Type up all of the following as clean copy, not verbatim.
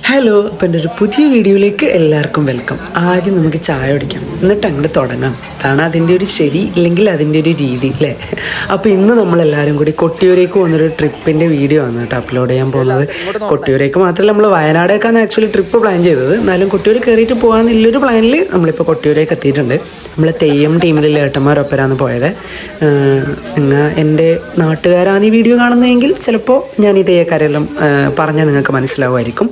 Hello, അപ്പം എൻ്റെ ഒരു പുതിയ വീഡിയോയിലേക്ക് എല്ലാവർക്കും വെൽക്കം. ആദ്യം നമുക്ക് ചായ കുടിക്കാം, എന്നിട്ട് അങ്ങോട്ട് തുടങ്ങാം. അതാണ് അതിൻ്റെ ഒരു ശരി, ഇല്ലെങ്കിൽ അതിൻ്റെ ഒരു രീതി അല്ലേ. അപ്പോൾ ഇന്ന് നമ്മളെല്ലാവരും കൂടി കൊട്ടിയൂരേക്ക് പോകുന്നൊരു ട്രിപ്പിൻ്റെ വീഡിയോ ആണ് കേട്ടോ അപ്ലോഡ് ചെയ്യാൻ പോകുന്നത്. കൊട്ടിയൂരേക്ക് മാത്രമല്ല, നമ്മൾ വയനാടേക്കാണ് ആക്ച്വലി ട്രിപ്പ് പ്ലാൻ ചെയ്തത്. എന്നാലും കൊട്ടിയൂർ കയറിയിട്ട് പോകാമെന്നുള്ളൊരു പ്ലാനിൽ നമ്മളിപ്പോൾ കൊട്ടിയൂരേക്ക് എത്തിയിട്ടുണ്ട്. നമ്മൾ തെയ്യം ടീമിലുള്ള ഏട്ടന്മാരൊപ്പരാണ് പോയത്. നിങ്ങൾ എൻ്റെ നാട്ടുകാരാണ് ഈ വീഡിയോ കാണുന്നതെങ്കിൽ ചിലപ്പോൾ ഞാൻ ഈ തെയ്യക്കാരെല്ലാം പറഞ്ഞാൽ നിങ്ങൾക്ക് മനസ്സിലാവുമായിരിക്കും.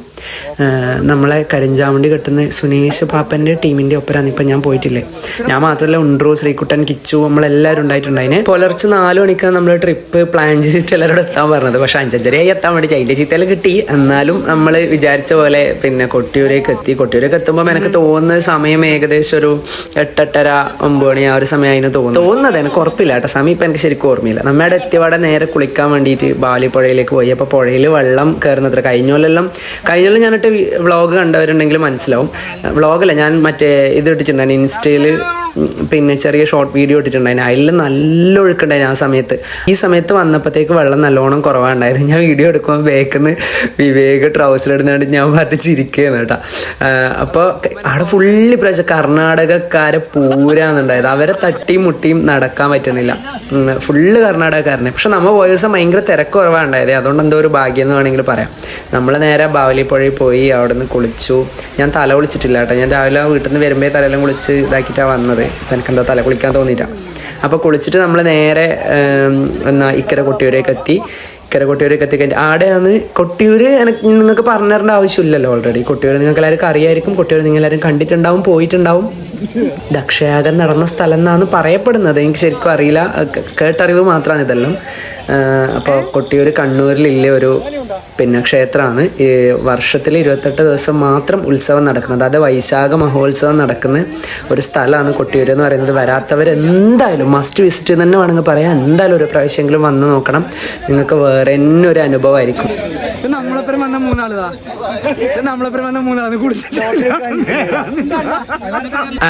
നമ്മളെ കരിഞ്ചാമണ്ടി കെട്ടുന്ന സുനേഷ് പാപ്പൻ്റെ ടീമിൻ്റെ ഒപ്പരാണ് ഇപ്പം ഞാൻ പോയിട്ടില്ലേ. ഞാൻ മാത്രമല്ല, ഉണ്ട്രു, ശ്രീകുട്ടൻ, കിച്ചു, നമ്മളെല്ലാവരും ഉണ്ടായിട്ടുണ്ടായിന്. പുലർച്ചെ 4 മണിക്കാണ് നമ്മൾ ട്രിപ്പ് പ്ലാൻ ചെയ്തിട്ട് എല്ലാവരോട് എത്താൻ പറഞ്ഞത്. പക്ഷേ 5:30 എത്താൻ വേണ്ടി അതിൻ്റെ ചീത്തയിൽ കിട്ടി. എന്നാലും നമ്മൾ വിചാരിച്ച പോലെ പിന്നെ കൊട്ടിയൂരേക്ക് എത്തി. കൊട്ടിയൂരേക്ക് എത്തുമ്പോൾ എനിക്ക് തോന്നുന്ന സമയം ഏകദേശം ഒരു 8-8:30 9 മണി ആ ഒരു സമയം അതിന് തോന്നുന്നത്. എനിക്ക് ഉറപ്പില്ല കേട്ടോ, സമയം ഇപ്പം എനിക്ക് ശരിക്കും ഓർമ്മയില്ല. നമ്മുടെ എത്തിയപാടെ നേരെ കുളിക്കാൻ വേണ്ടിയിട്ട് ബാലി പുഴയിലേക്ക് പോയി. അപ്പോൾ പുഴയിൽ വെള്ളം കയറുന്നത്ര കഴിഞ്ഞോലെല്ലാം ഞാനിട്ട് വ്ളോഗ് കണ്ടവരുണ്ടെങ്കിൽ മനസ്സിലാവും. വ്ളോഗല്ല, ഞാൻ മറ്റേ ഇത് ഇട്ടിട്ടുണ്ടായിരുന്നു ഇൻസ്റ്റയിൽ, പിന്നെ ചെറിയ ഷോർട്ട് വീഡിയോ ഇട്ടിട്ടുണ്ടായിരുന്നു. അതിൽ നല്ല ഒഴുക്കുണ്ടായിരുന്നു ആ സമയത്ത്. ഈ സമയത്ത് വന്നപ്പോഴത്തേക്ക് വെള്ളം നല്ലോണം കുറവാണ്ടായത്. ഞാൻ വീഡിയോ എടുക്കുമ്പോൾ ബേക്കിന്ന് വിവേക് ട്രൗസറിടുന്നതായിട്ട് ഞാൻ പറഞ്ഞ് ചിരിക്കുകയാണ് കേട്ടോ. അപ്പോൾ അവിടെ ഫുള്ള് പ്രാവശ്യം കർണാടകക്കാരെ പൂരാന്നുണ്ടായത്. അവരെ തട്ടിയും മുട്ടിയും നടക്കാൻ പറ്റുന്നില്ല, ഫുള്ള് കർണാടകക്കാരനെ. പക്ഷെ നമ്മൾ പോയ ദിവസം ഭയങ്കര തിരക്ക് കുറവാണ്ടായത്. അതുകൊണ്ട് എന്തോ ഒരു ഭാഗ്യം എന്ന് വേണമെങ്കിൽ പറയാം. നമ്മൾ നേരെ ബാവലിപ്പുഴയിൽ പോയി, അവിടെ നിന്ന് കുളിച്ചു. ഞാൻ തല കുളിച്ചിട്ടില്ല കേട്ടോ. ഞാൻ രാവിലെ വീട്ടിൽ നിന്ന് വരുമ്പോൾ തലയെല്ലാം കുളിച്ച് ഇതാക്കിയിട്ടാണ് വന്നത്. എനിക്കെന്താ തല കുളിക്കാൻ തോന്നിയിട്ടാണ്. അപ്പോൾ കുളിച്ചിട്ട് നമ്മൾ നേരെ ഇക്കരെ കൊട്ടിയൂരേക്ക് എത്തി. കൊട്ടിയൂരേക്ക് എത്തിക്കഴിഞ്ഞാൽ ആടെയാണ് കൊട്ടിയൂർ. നിങ്ങൾക്ക് പറഞ്ഞു തരേണ്ട ആവശ്യമില്ലല്ലോ, ഓൾറെഡി കൊട്ടിയൂർ നിങ്ങൾക്ക് എല്ലാവർക്കും അറിയായിരിക്കും. കൊട്ടിയൂർ നിങ്ങൾ എല്ലാവരും കണ്ടിട്ടുണ്ടാവും, പോയിട്ടുണ്ടാവും. ദക്ഷയാഗം നടന്ന സ്ഥലം എന്നാണ് പറയപ്പെടുന്നത്. എനിക്ക് ശരിക്കും അറിയില്ല, കേട്ടറിവ് മാത്രമാണ് ഇതെല്ലാം. അപ്പോൾ കൊട്ടിയൂർ കണ്ണൂരിലുള്ള ഒരു പിന്നെ ക്ഷേത്രമാണ്. ഈ വർഷത്തിൽ 28 ദിവസം മാത്രം ഉത്സവം നടക്കുന്നത്. അത് വൈശാഖ മഹോത്സവം നടക്കുന്ന ഒരു സ്ഥലമാണ് കൊട്ടിയൂർ എന്ന് പറയുന്നത്. വരാത്തവർ എന്തായാലും മസ്റ്റ് വിസിറ്റ് തന്നെ വേണമെങ്കിൽ പറയാം. എന്തായാലും ഒരു പ്രാവശ്യമെങ്കിലും വന്ന് നോക്കണം, നിങ്ങൾക്ക് വേറെ തന്നെ ഒരു അനുഭവമായിരിക്കും. നമ്മളൊപ്പം വന്ന മൂന്നാള്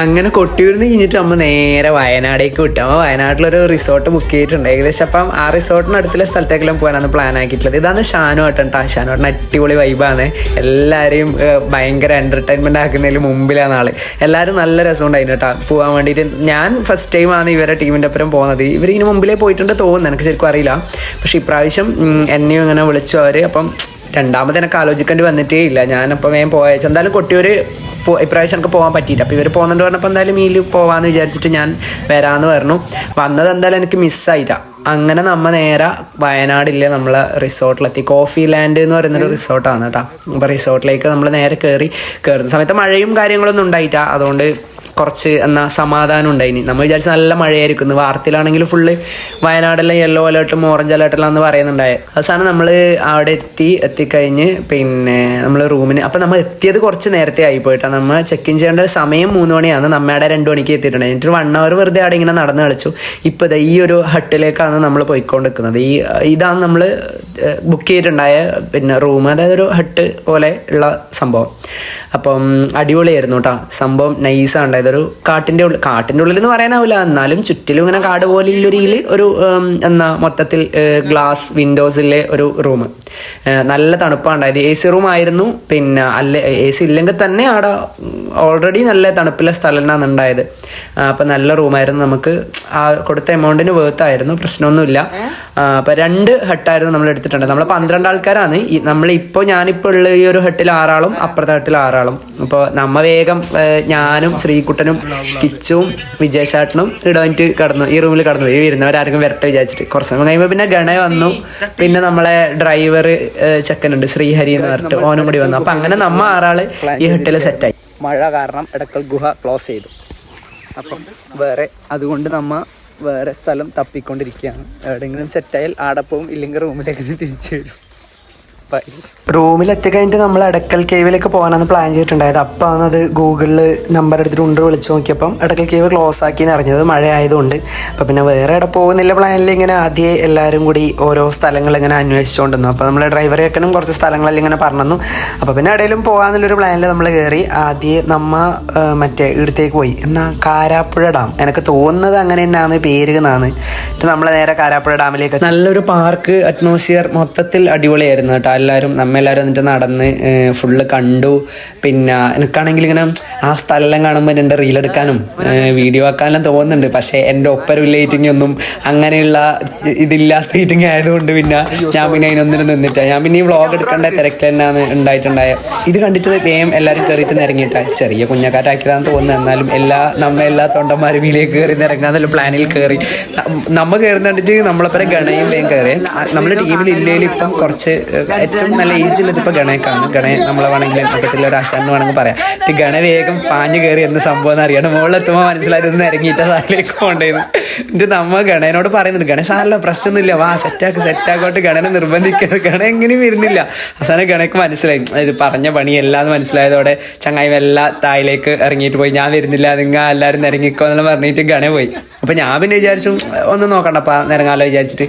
അങ്ങനെ കൊട്ടിയൂരിൽ നിന്ന് കഴിഞ്ഞിട്ട് നമ്മൾ നേരെ വയനാടേക്ക് വിട്ടു. നമ്മൾ വയനാട്ടിലൊരു റിസോർട്ട് ബുക്ക് ചെയ്തിട്ടുണ്ട്. ഏകദേശം അപ്പം ആ റിസോർട്ടിനടുത്തുള്ള സ്ഥലത്തേക്കെല്ലാം പോകാനാണ് പ്ലാൻ ആക്കിയിട്ടുള്ളത്. ഇതാണ് ഷാനുവേട്ടൻ കേട്ടോ. ഷാനുവേട്ടൻ അടിപൊളി വൈബാണ്. എല്ലാവരെയും ഭയങ്കര എൻ്റർടൈൻമെൻ്റ് ആക്കുന്നതിൽ മുമ്പിലാണ് ആള്. എല്ലാവരും നല്ല രസമുണ്ടായിരുന്നു കേട്ടോ പോകാൻ വേണ്ടിയിട്ട്. ഞാൻ ഫസ്റ്റ് ടൈമാണ് ഇവരുടെ ടീമിൻ്റെ ഒപ്പം പോകുന്നത്. ഇവരിതിന് മുമ്പിലേ പോയിട്ടുണ്ട് തോന്നുന്നു, എനിക്ക് ശരിക്കും അറിയില്ല. പക്ഷേ ഇപ്രാവശ്യം എന്നെയും ഇങ്ങനെ വിളിച്ചു അവർ. അപ്പം രണ്ടാമത് എനിക്ക് ആലോചിക്കേണ്ടി വന്നിട്ടേ ഇല്ല. ഞാനപ്പോൾ വേഗം പോയച്ചു. എന്തായാലും കൊട്ടിയൂർ ഇപ്രാവശ്യം എനിക്ക് പോകാൻ പറ്റിയില്ല. അപ്പോൾ ഇവർ പോകുന്നുണ്ട് പറഞ്ഞപ്പോൾ എന്തായാലും മീൽ പോകാമെന്ന് വിചാരിച്ചിട്ട് ഞാൻ വരാമെന്ന് പറഞ്ഞു. വന്നത് എന്തായാലും എനിക്ക് മിസ്സായിട്ടാണ്. അങ്ങനെ നമ്മൾ നേരെ വയനാടില്ലേ നമ്മളെ റിസോർട്ടിലെത്തി. കോഫി ലാൻഡ് എന്ന് പറയുന്നൊരു റിസോർട്ടാണ് കേട്ടോ. അപ്പോൾ റിസോർട്ടിലേക്ക് നമ്മൾ നേരെ കയറുന്ന സമയത്ത് മഴയും കാര്യങ്ങളൊന്നും ഉണ്ടായിട്ടാ. അതുകൊണ്ട് കുറച്ച് സമാധാനം ഉണ്ടായിനി. നമ്മൾ വിചാരിച്ച് നല്ല മഴയായിരിക്കും. വാർത്തയിലാണെങ്കിൽ ഫുള്ള് വയനാടെല്ലാം യെല്ലോ അലേർട്ടും ഓറഞ്ച് അലേർട്ടെല്ലാം എന്ന് പറയുന്നുണ്ടായത്. അവസാനം നമ്മൾ അവിടെ എത്തിക്കഴിഞ്ഞ് പിന്നെ നമ്മൾ റൂമിന്, അപ്പം നമ്മൾ എത്തിയത് കുറച്ച് നേരത്തെ ആയിപ്പോയിട്ടാണ്. നമ്മൾ ചെക്ക് ഇൻ ചെയ്യേണ്ട സമയം 3 മണിയാണ്. നമ്മുടെ 2 മണിക്ക് എത്തിയിട്ടുണ്ട്. എന്നിട്ട് 1 അവർ വെറുതെ അവിടെ ഇങ്ങനെ നടന്ന് കളിച്ചു. ഇപ്പോൾ ഈ ഒരു ഹട്ടിലേക്കാണ് നമ്മൾ പോയിക്കൊണ്ടിരിക്കുന്നത്. ഇതാണ് നമ്മൾ ബുക്ക് ചെയ്തിട്ടുണ്ടായ പിന്നെ റൂം, അതായത് ഒരു ഹട്ട് പോലെ ഉള്ള സംഭവം. അപ്പം അടിപൊളിയായിരുന്നു കേട്ടോ സംഭവം. നൈസാണ് ഉണ്ടായത്. ഒരു കാട്ടിൻ്റെ ഉള്ളിൽ എന്ന് പറയാനാവില്ല, എന്നാലും ചുറ്റിലും ഇങ്ങനെ കാട് പോലെയുള്ളൊരു മൊത്തത്തിൽ ഗ്ലാസ് വിൻഡോസിലെ ഒരു റൂം. നല്ല തണുപ്പാണ് ഉണ്ടായത്. AC റൂം ആയിരുന്നു. പിന്നെ AC ഇല്ലെങ്കിൽ തന്നെ അവിടെ ഓൾറെഡി നല്ല തണുപ്പിലെ സ്ഥലമാണ് ഉണ്ടായത്. അപ്പം നല്ല റൂമായിരുന്നു. നമുക്ക് ആ കൊടുത്ത എമൗണ്ടിന് വേർത്തായിരുന്നു, പ്രശ്നമൊന്നുമില്ല. അപ്പം 2 ഹട്ടായിരുന്നു നമ്മൾ എടുത്തിട്ടുണ്ട്. നമ്മൾ 12 ആൾക്കാരാണ്. ഞാനിപ്പോൾ ഉള്ള ഈ ഒരു ഹട്ടിൽ 6 ആളും അപ്പുറത്തെ ഹട്ടിൽ 6 ആളും. അപ്പോൾ നമ്മ വേഗം ഞാനും ശ്രീകുട്ടനും കിച്ചും വിജയശാട്ടനും ഇടവന്നിട്ട് ഈ റൂമിൽ കടന്നു. ഈ വരുന്നവരാർക്കും വരട്ടെ വിചാരിച്ചിട്ട് കുറച്ച് സമയം കഴിയുമ്പോൾ പിന്നെ ഗണ വന്നു. പിന്നെ നമ്മളെ ഡ്രൈവർ ചെക്കനുണ്ട് ശ്രീഹരി എന്ന് പറഞ്ഞിട്ട്, ഓനും കൂടി വന്നു. അപ്പം അങ്ങനെ നമ്മ 6 ആള് ഈ ഹട്ടിൽ സെറ്റായി. മഴ കാരണം എടക്കൽ ഗുഹ ക്ലോസ് ചെയ്തു. അപ്പം അതുകൊണ്ട് വേറെ സ്ഥലം തപ്പിക്കൊണ്ടിരിക്കുകയാണ്. എവിടെയെങ്കിലും സെറ്റായാൽ ആടപ്പവും, ഇല്ലെങ്കിൽ റൂമിലേക്ക് തിരിച്ചു വരും. റൂമിലെത്തി കഴിഞ്ഞിട്ട് നമ്മൾ എടക്കൽ കേവിലേക്ക് പോകാനാണ് പ്ലാൻ ചെയ്തിട്ടുണ്ടായത്. അപ്പാണ് അത് ഗൂഗിളിൽ നമ്പർ എടുത്തിട്ട് വിളിച്ച് നോക്കിയപ്പം എടക്കൽ കേവ് ക്ലോസ് ആക്കി അറിഞ്ഞത്, മഴ ആയതുകൊണ്ട്. അപ്പം പിന്നെ വേറെ എവിടെ പോകുന്നില്ല പ്ലാനിൽ ഇങ്ങനെ ആദ്യം എല്ലാവരും കൂടി ഓരോ സ്ഥലങ്ങൾ ഇങ്ങനെ അന്വേഷിച്ചുകൊണ്ടിരുന്നു. അപ്പോൾ നമ്മളെ ഡ്രൈവറേക്കനും കുറച്ച് സ്ഥലങ്ങളെല്ലാം ഇങ്ങനെ പറഞ്ഞു. അപ്പോൾ പിന്നെ എവിടെയെങ്കിലും പോകാമെന്നുള്ളൊരു പ്ലാനിൽ നമ്മൾ കയറി. ആദ്യം മറ്റേ ഇടത്തേക്ക് പോയി. കാരാപ്പുഴ ഡാം, എനിക്ക് തോന്നുന്നത് അങ്ങനെ തന്നെയാണ് പേര് എന്നാണ്. നമ്മൾ നേരെ കാരാപ്പുഴ ഡാമിലേക്ക്. നല്ലൊരു പാർക്ക് അറ്റ്മോസ്ഫിയർ മൊത്തത്തിൽ അടിപൊളിയായിരുന്നു കേട്ടോ. നമ്മെല്ലാവരും എന്നിട്ട് നടന്ന് ഫുള്ള് കണ്ടു. പിന്നെ എനിക്കാണെങ്കിൽ ഇങ്ങനെ ആ സ്ഥലം കാണുമ്പോൾ എൻ്റെ റീലെടുക്കാനും വീഡിയോ ആക്കാനും തോന്നുന്നുണ്ട്. പക്ഷേ എൻ്റെ ഒപ്പരമില്ല ഈറ്റിംഗ് ഒന്നും അങ്ങനെയുള്ള ഇതില്ലാത്ത ഈറ്റിംഗ് ആയതുകൊണ്ട് പിന്നെ ഞാൻ പിന്നെ അതിനൊന്നിനും നിന്നിട്ടാണ്. ഞാൻ പിന്നെ ഈ വ്ളോഗ് എടുക്കേണ്ട തിരക്ക് തന്നെയാണ് ഉണ്ടായിട്ടുണ്ടായത്. ഇത് കണ്ടിട്ട് വേഗം എല്ലാവരും കയറിയിട്ട് നിരങ്ങിയിട്ടാണ്. ചെറിയ കുഞ്ഞക്കാറ്റാക്കിയതാണെന്ന് തോന്നുന്നു. എന്നാലും എല്ലാ തൊണ്ടന്മാരും വീലേക്ക് കയറി നിരങ്ങാന്നുള്ള പ്ലാനിൽ കയറി. നമ്മൾ കയറുന്ന കണ്ടിട്ട് നമ്മളെപ്പരെ ഗണയും വേഗം കയറി. നമ്മുടെ ടീമിൽ ഇല്ലെങ്കിൽ ഇപ്പം കുറച്ച് ഏറ്റവും നല്ല ഏജിലത് ഇപ്പോൾ ഗണയ്ക്കാണ്. നമ്മളെ വേണമെങ്കിൽ പക്കത്തിലുള്ള ഒരു ആശാന്ന് വേണമെങ്കിൽ പറയാം. ഗണ വേഗം പാഞ്ഞ് കയറി എന്ന് സംഭവം എന്ന് അറിയണം. മുകളിലെത്തുമ്പോൾ മനസ്സിലായതൊന്നും ഇറങ്ങിയിട്ട് അതിലേക്ക് കൊണ്ടുവരുന്നു. എന്നിട്ട് നമ്മൾ ഗണേനോട് പറയുന്നുണ്ട്, ഗണേശ് സാറല്ല പ്രശ്നമൊന്നുമില്ല, വാ സെറ്റാക്കോട്ട് ഗണനെ നിർബന്ധിക്കുന്നത്. ഗണ എങ്ങനെയും വരുന്നില്ല. അവസാനം ഗണയ്ക്ക് മനസ്സിലായി ഇത് പറഞ്ഞ പണിയല്ലാന്ന് മനസ്സിലായതോടെ ചങ്ങായി എല്ലാം തായിലേക്ക് ഇറങ്ങിയിട്ട് പോയി. ഞാൻ വരുന്നില്ല, നിങ്ങൾ എല്ലാവരും നിരങ്ങിക്കോ എന്നെല്ലാം പറഞ്ഞിട്ട് ഗണ പോയി. അപ്പം ഞാൻ പിന്നെ വിചാരിച്ചു ഒന്നും നോക്കണ്ടപ്പാ നിരങ്ങാലോ വിചാരിച്ചിട്ട്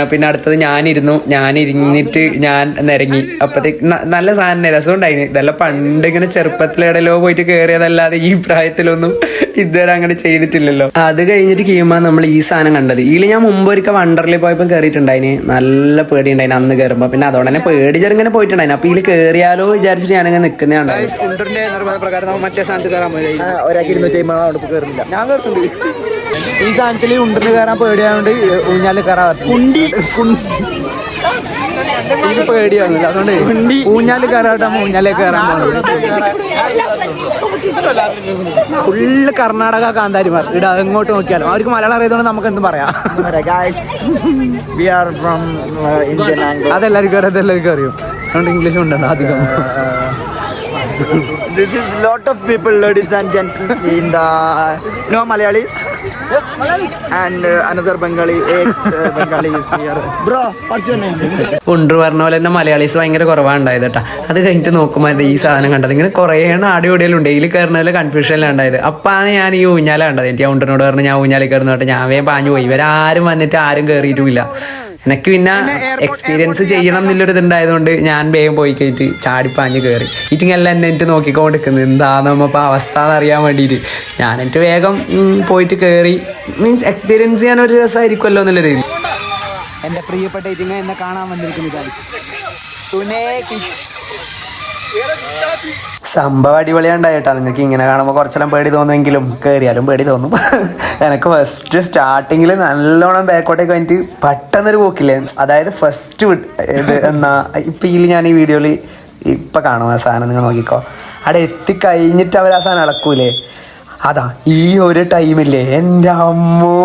പിന്നെ അടുത്തത് ഞാനിരുന്നിട്ട് ഞാൻ നിരങ്ങി. അപ്പോഴത്തേക്ക് നല്ല സാധനം രസമുണ്ടായിന്. ഇതെല്ലാം പണ്ട് ഇങ്ങനെ ചെറുപ്പത്തിലെവിടെയല്ലോ പോയിട്ട് കയറിയതല്ലാതെ ഈ പ്രായത്തിലൊന്നും ഇതുവരെ അങ്ങനെ ചെയ്തിട്ടില്ലല്ലോ. അത് കഴിഞ്ഞിട്ട് കഴിയുമ്പോൾ നമ്മൾ ഈ സാധനം കണ്ടത്. ഇതിൽ ഞാൻ മുമ്പ് ഒരിക്കൽ വണ്ടർലി പോയപ്പോൾ കയറിയിട്ടുണ്ടായിന്. നല്ല പേടി ഉണ്ടായിന് അന്ന് കയറുമ്പോൾ. പിന്നെ അതുകൊണ്ട് തന്നെ പേടി ചെറുങ്ങനെ പോയിട്ടുണ്ടായിന്. അപ്പോൾ ഇതിൽ കയറിയാലോ വിചാരിച്ചിട്ട് ഞാനങ്ങനെ നിൽക്കുന്നതാണ്. കുണ്ടറിന്റെ നിർമ്മാണപ്രകാരം മറ്റേ സ്ഥാനത്ത് കയറാൻ മതി. ഒരാൾക്ക് 250 കയറുന്നില്ല. ഞാൻ കയറുന്നുണ്ട്. ഈ സാധനത്തിൽ ഉണ്ടെന്ന് കയറാൻ പേടിയായതുകൊണ്ട് ഊഞ്ഞാല് കയറാൻ പേടിയാവുന്നില്ല. അതുകൊണ്ട് ഊഞ്ഞാല് കയറാട്ടാ ഊഞ്ഞാലേ കയറാൻ പോകുന്നത്. ഫുള്ള് കർണാടക കാന്താരിമാർ ഇവിടെ എങ്ങോട്ട് നോക്കിയാലും അവർക്ക് മലയാളം അറിയാത്തതുകൊണ്ട് നമുക്ക് എന്തും പറയാം. അതെല്ലാവർക്കും അറിയും. അതുകൊണ്ട് ഇംഗ്ലീഷ് ഉണ്ടല്ലോ അധികം. This is lot of people, ladies and gentlemen, in the Malayalis. Yes, Malayalis. And another Bengali, 8 Bengali is here. Bro, what's your name? ഉണ്ടു പറഞ്ഞ പോലെ തന്നെ മലയാളീസ് ഭയങ്കര കുറവാണ് ഉണ്ടായത് കേട്ടോ. അത് കഴിഞ്ഞിട്ട് നോക്കുമ്പോൾ ഈ സാധനം കണ്ടത് ഇങ്ങനെ കുറേ ആടിയോടിയിലുണ്ട്. ഇതിൽ കയറുന്നതിൽ കൺഫ്യൂഷനിലാണ് ഉണ്ടായത്. അപ്പാണ് ഞാൻ ഈ ഊഞ്ഞാല കണ്ടത്. എനിക്ക് ഉണ്ടനോട് പറഞ്ഞ് ഞാൻ ഊഞ്ഞാലിൽ കയറുന്ന കേട്ടോ. ഞാൻ വേഗം പാഞ്ഞു പോയി. ഇവരാരും വന്നിട്ട് ആരും കയറിയിട്ടുമില്ല. എനിക്ക് പിന്നെ എക്സ്പീരിയൻസ് ചെയ്യണം എന്നുള്ളൊരു ഇതുണ്ടായതുകൊണ്ട് ഞാൻ വേഗം പോയി കഴിഞ്ഞിട്ട് ചാടിപ്പാഞ്ഞ് കയറി. ഈറ്റിങ്ങെല്ലാം എന്നെ എന്നിട്ട് നോക്കിക്കൊണ്ടിരിക്കുന്നത് എന്താണെന്ന് നമ്മപ്പോൾ അവസ്ഥ എന്നറിയാൻ വേണ്ടിയിട്ട് ഞാൻ എന്നിട്ട് വേഗം പോയിട്ട് കയറി. മീൻസ് എക്സ്പീരിയൻസ് ചെയ്യാനൊരു രസമായിരിക്കുമല്ലോ എന്നുള്ള രീതി. എൻ്റെ പ്രിയപ്പെട്ട ഈറ്റിങ്ങ എന്നെ കാണാൻ വന്നിരിക്കുന്നത് സംഭവം അടിപൊളിയുണ്ടായിട്ടാ. നിങ്ങൾക്ക് ഇങ്ങനെ കാണുമ്പോൾ കുറച്ചെല്ലാം പേടി തോന്നുമെങ്കിലും കയറിയാലും പേടി തോന്നും. എനിക്ക് ഫസ്റ്റ് സ്റ്റാർട്ടിങ്ങിൽ നല്ലോണം ബാക്കോട്ടേക്ക് വന്നിട്ട് പെട്ടെന്നൊരു പോക്കില്ലേ, അതായത് ഫസ്റ്റ് ഇത് എന്നാ ഇപ്പം ഇതിൽ ഞാൻ ഈ വീഡിയോയിൽ ഇപ്പം കാണും ആ സാധനം. നിങ്ങൾ നോക്കിക്കോ, അവിടെ എത്തിക്കഴിഞ്ഞിട്ട് അവർ ആ സാധനം ഇളക്കൂലേ, അതാ ഈ ഒരു ടൈമില്ലേ എൻ്റെ അമ്മോ.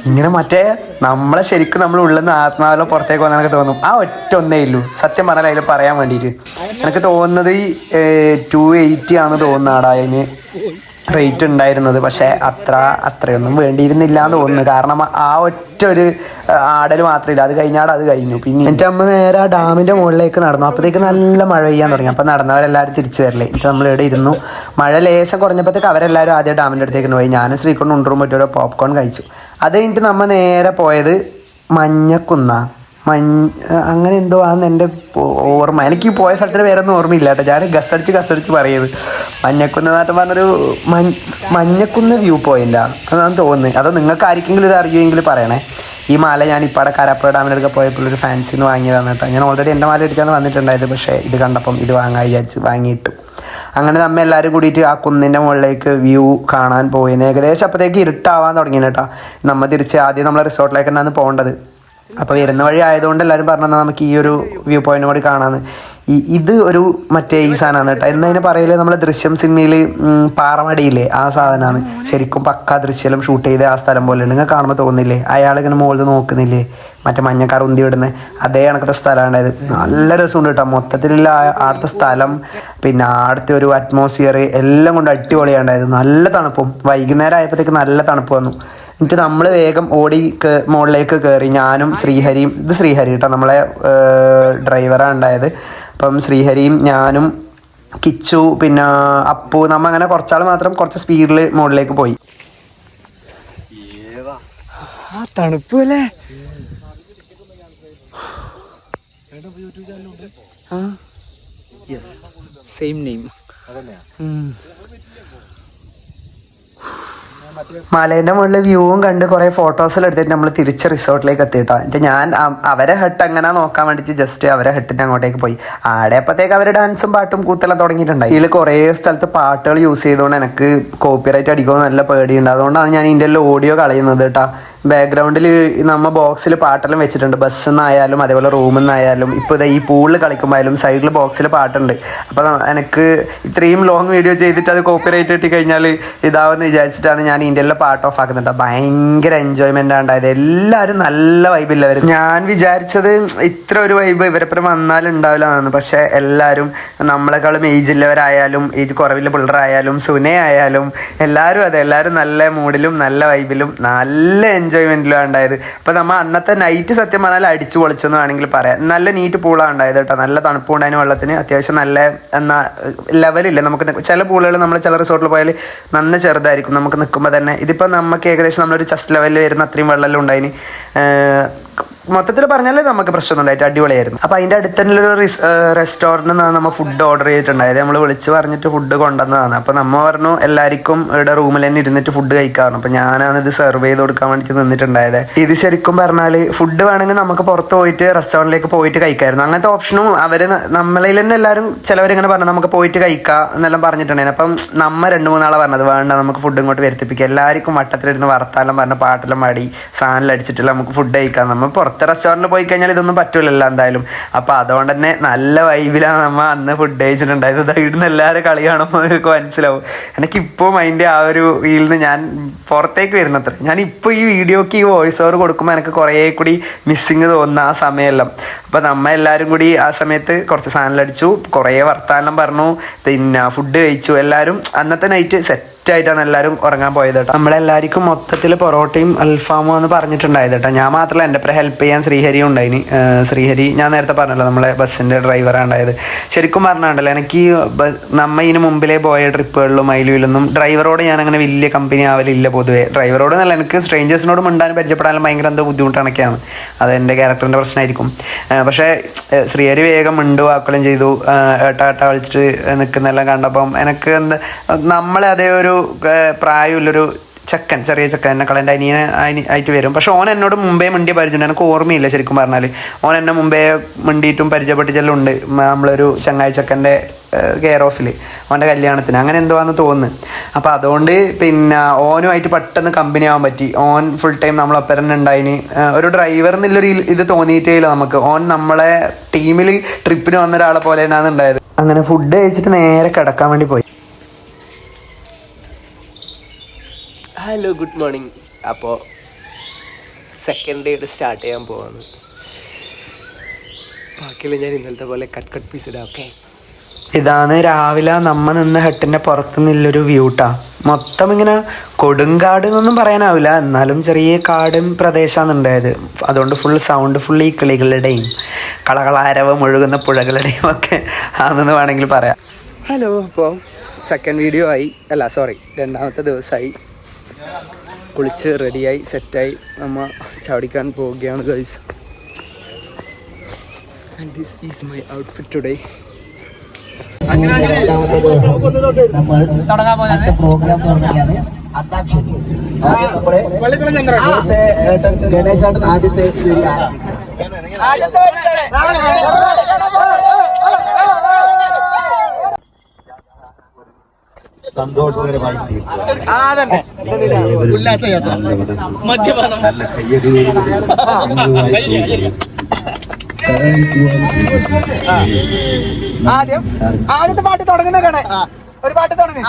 ഇങ്ങനെ മറ്റേ നമ്മളെ ശരിക്കും നമ്മൾ ഉള്ളിൽ നിന്ന് ആത്മാവിലെ പുറത്തേക്ക് വന്നാൽ എനിക്ക് തോന്നും. ആ ഒറ്റ ഒന്നേ ഉള്ളൂ സത്യം പറഞ്ഞാൽ അതിൽ പറയാൻ വേണ്ടിയിട്ട്. എനിക്ക് തോന്നുന്നത് 280 ആണ് തോന്നുന്നു അതിന് റേറ്റ് ഉണ്ടായിരുന്നത്. പക്ഷേ അത്രയൊന്നും വേണ്ടിയിരുന്നില്ല എന്ന് തോന്നുന്നു. കാരണം ആ ഒറ്റ ഒരു ആടൽ മാത്രമില്ല, അത് അത് കഴിഞ്ഞു. പിന്നെ എൻ്റെ അമ്മ നേരെ ആ ഡാമിൻ്റെ മുകളിലേക്ക് നടന്നു. അപ്പോഴത്തേക്ക് നല്ല മഴ പെയ്യാൻ തുടങ്ങി. അപ്പോൾ നടന്നവരെല്ലാവരും തിരിച്ചു വരലേ. എന്നിട്ട് നമ്മളിവിടെ ഇരുന്നു. മഴ ലേശം കുറഞ്ഞപ്പോഴത്തേക്ക് അവരെല്ലാവരും ആദ്യം ഡാമിൻ്റെ അടുത്തേക്ക് പോയി. ഞാനും ശ്രീകൊണ്ട് ഉണ്ടറും പറ്റിയ പോപ്കോൺ കഴിച്ചു. അത് കഴിഞ്ഞിട്ട് നമ്മൾ നേരെ പോയത് മഞ്ഞക്കുന്ന അങ്ങനെ എന്തോ ആണെന്ന് എൻ്റെ ഓർമ്മ. എനിക്ക് ഈ പോയ സ്ഥലത്തിന് വേറെ ഒന്നും ഓർമ്മയില്ല കേട്ടോ. ഞാൻ ഗസ്സടിച്ച് പറയുന്നത് മഞ്ഞക്കുന്നായിട്ട് പറഞ്ഞൊരു മഞ്ഞക്കുന്ന് വ്യൂ പോയിൻ്റാണ് അതാണ് തോന്നുന്നത്. അതോ നിങ്ങൾക്ക് ആർക്കെങ്കിലും ഇത് അറിയുമെങ്കിൽ പറയണേ. ഈ മാല ഞാൻ ഇപ്പോൾ അവിടെ കാരാപ്പുഴ ഡാമിലൊക്കെ പോയപ്പോൾ ഒരു ഫാൻസിൽ നിന്ന് വാങ്ങിയതാണ് കേട്ടോ. ഞാൻ ഓൾറെഡി എൻ്റെ മാല എടുക്കാമെന്ന് വന്നിട്ടുണ്ടായത്. പക്ഷേ ഇത് കണ്ടപ്പം ഇത് വാങ്ങാൻ വിചാരിച്ച് വാങ്ങിയിട്ടു. അങ്ങനെ നമ്മൾ എല്ലാവരും കൂടിയിട്ട് ആ കുന്നിൻ്റെ മുകളിലേക്ക് വ്യൂ കാണാൻ പോയിന്ന്. ഏകദേശം അപ്പോഴത്തേക്ക് ഇരുട്ടാവാൻ തുടങ്ങി കേട്ടോ. നമ്മൾ തിരിച്ച് ആദ്യം നമ്മളെ റിസോർട്ടിലേക്ക് തന്നെയാണ് പോകേണ്ടത്. അപ്പോൾ വരുന്ന വഴി ആയതുകൊണ്ട് എല്ലാവരും പറഞ്ഞാൽ നമുക്ക് ഈ ഒരു വ്യൂ പോയിന്റ് കൂടി കാണാമെന്ന്. ഇത് ഒരു മറ്റേ ഈ സാധനമാണ് കേട്ടോ. എന്നതിന് പറയല് നമ്മളെ ദൃശ്യം സിനിമയിൽ പാറമടിയില്ലേ ആ സാധനമാണ്. ശരിക്കും പക്കാ ദൃശ്യം ഷൂട്ട് ചെയ്ത ആ സ്ഥലം പോലെ നിങ്ങൾ കാണുമ്പോൾ തോന്നില്ലേ അയാളിങ്ങനെ മുകളിൽ നോക്കുന്നില്ലേ മറ്റേ മഞ്ഞക്കാർ ഉന്തി വിടുന്നത് അതേ കണക്കത്തെ സ്ഥലമാണ് ഉണ്ടായത്. നല്ല രസമുണ്ട് കേട്ടോ. മൊത്തത്തിലുള്ള അടുത്ത സ്ഥലം പിന്നെ അടുത്ത ഒരു അറ്റ്മോസ്ഫിയർ എല്ലാം കൊണ്ട് അടിപൊളിയാണ് ഉണ്ടായത്. നല്ല തണുപ്പും വൈകുന്നേരം ആയപ്പോഴത്തേക്ക് നല്ല തണുപ്പ് വന്നു. എന്നിട്ട് നമ്മൾ വേഗം ഓടി മുകളിലേക്ക് കയറി. ഞാനും ശ്രീഹരിയും, ഇത് ശ്രീഹരി കേട്ടോ നമ്മളെ ഡ്രൈവറാണ് ഉണ്ടായത്. അപ്പം ശ്രീഹരിയും ഞാനും കിച്ചു പിന്നെ അപ്പു നമ്മ അങ്ങനെ കുറച്ചാൾ മാത്രം കുറച്ച് സ്പീഡിൽ മുകളിലേക്ക് പോയി. ആ തണുപ്പ് അല്ലേ. സെയിം നെയിം മലേന്റെ മുകളിൽ വ്യൂവും കണ്ട് കുറെ ഫോട്ടോസെല്ലാം എടുത്തിട്ട് നമ്മൾ തിരിച്ച് റിസോർട്ടിലേക്ക് എത്തിയിട്ടോ. എന്നിട്ട് ഞാൻ അവരെ ഹട്ട് എങ്ങനെ നോക്കാൻ വേണ്ടിയിട്ട് ജസ്റ്റ് അവരെ ഹട്ടിന്റെ അങ്ങോട്ടേക്ക് പോയി. ആടെ അപ്പത്തേക്ക് അവരുടെ ഡാൻസും പാട്ടും കൂത്തെല്ലാം തുടങ്ങിയിട്ടുണ്ടായി. ഇതിൽ കുറേ സ്ഥലത്ത് പാട്ടുകൾ യൂസ് ചെയ്തുകൊണ്ട് എനിക്ക് കോപ്പിറൈറ്റ് അടിക്കുമെന്ന് നല്ല പേടിയുണ്ട്. അതുകൊണ്ടാണ് ഞാൻ ഇതിൻ്റെ എല്ലാം ഓഡിയോ കളയുന്നത് കേട്ടോ. ബാക്ക്ഗ്രൗണ്ടിൽ നമ്മ ബോക്സിൽ പാട്ടെല്ലാം വെച്ചിട്ടുണ്ട്. ബസ്സിൽ നിന്നായാലും അതേപോലെ റൂമിൽ നിന്നായാലും. ഇപ്പോൾ ഇതാ ഈ പൂളിൽ കളിക്കുമ്പോഴായാലും സൈഡിൽ ബോക്സിൽ പാട്ടുണ്ട്. അപ്പോൾ എനിക്ക് ഇത്രയും ലോങ് വീഡിയോ ചെയ്തിട്ട് അത് കോപ്പിറൈറ്റ് കിട്ടി കഴിഞ്ഞാൽ ഇതാവെന്ന് വിചാരിച്ചിട്ടാണ് ഞാൻ ഇതിൻ്റെ എല്ലാം പാട്ട് ഓഫ് ആക്കുന്നുണ്ട്. ഭയങ്കര എൻജോയ്മെൻ്റ് ആണ് ഉണ്ടായത്. എല്ലാവരും നല്ല വൈബില്ലവർ. ഞാൻ വിചാരിച്ചത് ഇത്ര ഒരു വൈബ് ഇവരെപ്പുറം വന്നാലും ഉണ്ടാവില്ല എന്നാണ്. പക്ഷേ എല്ലാവരും നമ്മളെക്കാളും ഏജ് ഉള്ളവരായാലും ഏജ് കുറവില്ല പിള്ളേരായാലും സുനെ ആയാലും എല്ലാവരും അതെ, എല്ലാവരും നല്ല മൂഡിലും നല്ല വൈബിലും നല്ല എൻജോയ്മെന്റിലാണ് ഉണ്ടായത്. അപ്പോൾ നമ്മൾ അന്നത്തെ നൈറ്റ് സത്യം പറഞ്ഞാൽ അടിച്ചു പൊളിച്ചെന്ന് വേണമെങ്കിൽ പറയാം. നല്ല നീറ്റ് പൂളാണ് ഉണ്ടായത് കേട്ടോ. നല്ല തണുപ്പുണ്ടായിരുന്നു വെള്ളത്തിന്. അത്യാവശ്യം നല്ല എന്നാ ലെവലില്ല. നമുക്ക് ചില പൂളുകൾ നമ്മൾ ചില റിസോർട്ടിൽ പോയാൽ നന്ന ചെറുതായിരിക്കും നമുക്ക് നിൽക്കുമ്പോൾ തന്നെ. ഇതിപ്പോൾ നമുക്ക് ഏകദേശം നമ്മളൊരു ചെസ്റ്റ് ലെവലിൽ വരുന്ന അത്രയും വെള്ളമെല്ലാം ഉണ്ടായിന്. മൊത്തത്തിൽ പറഞ്ഞാൽ നമുക്ക് പ്രശ്നമൊന്നും ഉണ്ടായിട്ട് അടിപൊളിയായിരുന്നു. അപ്പോൾ അതിൻ്റെ അടുത്ത് തന്നെ ഒരു റെസ്റ്റോറൻറ്റിൽ നിന്നാണ് നമ്മൾ ഫുഡ് ഓർഡർ ചെയ്തിട്ടുണ്ടായത്. നമ്മൾ വിളിച്ച് പറഞ്ഞിട്ട് ഫുഡ് കൊണ്ടുവന്നതാണ്. അപ്പോൾ നമ്മൾ പറഞ്ഞു എല്ലാവർക്കും ഇവിടെ റൂമിൽ തന്നെ ഇരുന്നിട്ട് ഫുഡ് കഴിക്കാറുണ്ട്. അപ്പോൾ ഞാനാണ് ഇത് സെർവ് ചെയ്ത് കൊടുക്കാൻ വേണ്ടിയിട്ട് നിന്നിട്ടുണ്ടായത്. ഇത് ശരിക്കും പറഞ്ഞാൽ ഫുഡ് വേണമെങ്കിൽ നമുക്ക് പുറത്ത് പോയിട്ട് റെസ്റ്റോറൻറ്റിലേക്ക് പോയിട്ട് കഴിക്കായിരുന്നു. അങ്ങനത്തെ ഓപ്ഷനും അവർ നമ്മളിൽ തന്നെ എല്ലാവരും ചിലവരിങ്ങനെ പറഞ്ഞു നമുക്ക് പോയിട്ട് കഴിക്കാം എന്നെല്ലാം പറഞ്ഞിട്ടുണ്ടായിരുന്നു. അപ്പം നമ്മ 2-3 ആളെ പറഞ്ഞത് വേണ്ട നമുക്ക് ഫുഡ് ഇങ്ങോട്ട് വരുത്തിപ്പിക്കുക. എല്ലാവർക്കും വട്ടത്തിലിരുന്ന് വർത്താനം പറഞ്ഞ് പാട്ടെല്ലാം പാടി സാധനം അടിച്ചിട്ടില്ല നമുക്ക് ഫുഡ് കഴിക്കാം. നമ്മൾ പുറത്ത് റെസ്റ്റോറൻറ്റിൽ പോയി കഴിഞ്ഞാൽ ഇതൊന്നും പറ്റൂലല്ലോ എന്തായാലും. അപ്പോൾ അതുകൊണ്ട് തന്നെ നല്ല വൈബിലാണ് നമ്മൾ അന്ന് ഫുഡ് കഴിച്ചിട്ടുണ്ടായത്. ഇവിടുന്ന് എല്ലാവരും കളി കാണുമ്പോൾ എനിക്ക് മനസ്സിലാവും. എനിക്കിപ്പോൾ അതിൻ്റെ ആ ഒരു ഇതിൽ നിന്ന് ഞാൻ പുറത്തേക്ക് വരുന്നത്ര ഞാനിപ്പോൾ ഈ വീഡിയോക്ക് ഈ വോയിസ് ഓവർ കൊടുക്കുമ്പോൾ എനിക്ക് കുറേ കൂടി മിസ്സിങ് തോന്നുന്ന ആ സമയമെല്ലാം. അപ്പോൾ നമ്മൾ എല്ലാവരും കൂടി ആ സമയത്ത് കുറച്ച് സാധനം അടിച്ചു, കുറേ വർത്താനം പറഞ്ഞു, പിന്നെ ഫുഡ് കഴിച്ചു. എല്ലാവരും അന്നത്തെ നൈറ്റ് സെറ്റായിട്ടാണ് എല്ലാവരും ഉറങ്ങാൻ പോയത് കേട്ടോ. നമ്മളെല്ലാവർക്കും മൊത്തത്തിൽ പൊറോട്ടയും അൽഫാമും എന്ന് പറഞ്ഞിട്ടുണ്ടായത് കേട്ടോ. ഞാൻ മാത്രമല്ല, എൻ്റെ ഒപ്പം ഹെൽപ്പ് ചെയ്യാൻ ശ്രീഹരിയും ഉണ്ടായിന്. ശ്രീഹരി ഞാൻ നേരത്തെ പറഞ്ഞല്ലോ നമ്മളെ ബസ്സിൻ്റെ ഡ്രൈവറാണ് ഉണ്ടായത്. ശരിക്കും പറഞ്ഞിട്ടുണ്ടല്ലോ എനിക്ക് നമ്മ ഇതിന് മുമ്പിലേ പോയ ട്രിപ്പുകളിലും മൈലുവിലൊന്നും ഡ്രൈവറോട് ഞാൻ അങ്ങനെ വലിയ കമ്പനി ആവലില്ല പൊതുവേ. ഡ്രൈവറോട് നല്ല എനിക്ക് സ്ട്രേഞ്ചേഴ്സിനോട് മിണ്ടാനും പരിചയപ്പെടാനും ഭയങ്കര എന്തോ ബുദ്ധിമുട്ടണൊക്കെയാണ്. അത് എൻ്റെ ക്യാരക്ടറിൻ്റെ പ്രശ്നമായിരിക്കും. പക്ഷേ ശ്രീഹരി വേഗം മിണ്ടുവാക്കലും ചെയ്തു. ഏട്ടാ വിളിച്ചിട്ട് നിൽക്കുന്നെല്ലാം കണ്ടപ്പം എനിക്ക് എന്താ നമ്മളെ അതേ ഒരു പ്രായമുള്ളൊരു ചെക്കൻ, ചെറിയ ചെക്കൻ എന്നെക്കാൾ എൻ്റെ ആയിട്ട് വരും. പക്ഷെ ഓൻ എന്നോട് മുമ്പേ മിണ്ടിയ പരിചയം എനിക്ക് ഓർമ്മയില്ല ശരിക്കും പറഞ്ഞാൽ. ഓൻ എന്നെ മുമ്പേ മിണ്ടിയിട്ടും പരിചയപ്പെട്ടിട്ടെല്ലാം ഉണ്ട്. നമ്മളൊരു ചങ്ങായി ചെക്കൻ്റെ കെയർ ഓഫിൽ ഓൻ്റെ കല്യാണത്തിന് അങ്ങനെ എന്തുവാന്ന് തോന്നുന്നു. അപ്പോൾ അതുകൊണ്ട് പിന്നെ ഓനുമായിട്ട് പെട്ടെന്ന് കമ്പനി ആവാൻ പറ്റി. ഓൻ ഫുൾ ടൈം നമ്മളൊപ്പം തന്നെ ഉണ്ടായിന്. ഒരു ഡ്രൈവർ എന്നുള്ളൊരു ഇത് തോന്നിയിട്ടേ ഇല്ല നമുക്ക്. ഓൻ നമ്മളെ ടീമിൽ ട്രിപ്പിന് വന്ന ഒരാളെ പോലെ തന്നെയാണ് ഉണ്ടായത്. അങ്ങനെ ഫുഡ് കഴിച്ചിട്ട് നേരെ കിടക്കാൻ വേണ്ടി പോയി. Hello, good morning. അപ്പോൾ സെക്കൻഡ് ഡേ സ്റ്റാർട്ട് ചെയ്യാൻ പോവാണ്. ബാക്കിയുള്ള ഞാൻ ഇന്നലത്തെ പോലെ കട്ട് പീസ് ഇടാം. ഓക്കെ, ഇതാണ് രാവിലെ നമ്മ നിന്ന് ഹട്ടിൻ്റെ പുറത്തു നിന്നുള്ളൊരു വ്യൂട്ടാ. മൊത്തം ഇങ്ങനെ കൊടുങ്കാട് എന്നൊന്നും പറയാനാവില്ല, എന്നാലും ചെറിയ കാടും പ്രദേശമാണ് ഉണ്ടായത്. അതുകൊണ്ട് ഫുൾ സൗണ്ട് ഫുൾ ഈ കിളികളുടെയും കളകളാരവം ഒഴുകുന്ന പുഴകളുടെയും ഒക്കെ ആണെന്ന് വേണമെങ്കിൽ പറയാം. ഹലോ, അപ്പോൾ സെക്കൻഡ് വീഡിയോ ആയി, അല്ല സോറി 2ാമത്തെ ദിവസമായി. കുളിച്ച് റെഡിയായി സെറ്റായി നമ്മ ചാടിക്കാൻ പോവുകയാണ് guys. And this is my outfit today. 2ാമത്തെ ദിവസം നമ്മൾ അടുത്ത പ്രോഗ്രാം തുടങ്ങിയാണ് അത്താക്ഷരി. ആദ്യം നമ്മുടെ ഏട്ടൻ ഗണേശേട്ടൻ ആദ്യത്തെ വരി സന്തോഷകരമായി ഉല്ലാസയാത്ര നല്ല ആദ്യത്തെ പാട്ട് തുടങ്ങുന്നതാണ്. ഒരു പാട്ട് തുടങ്ങി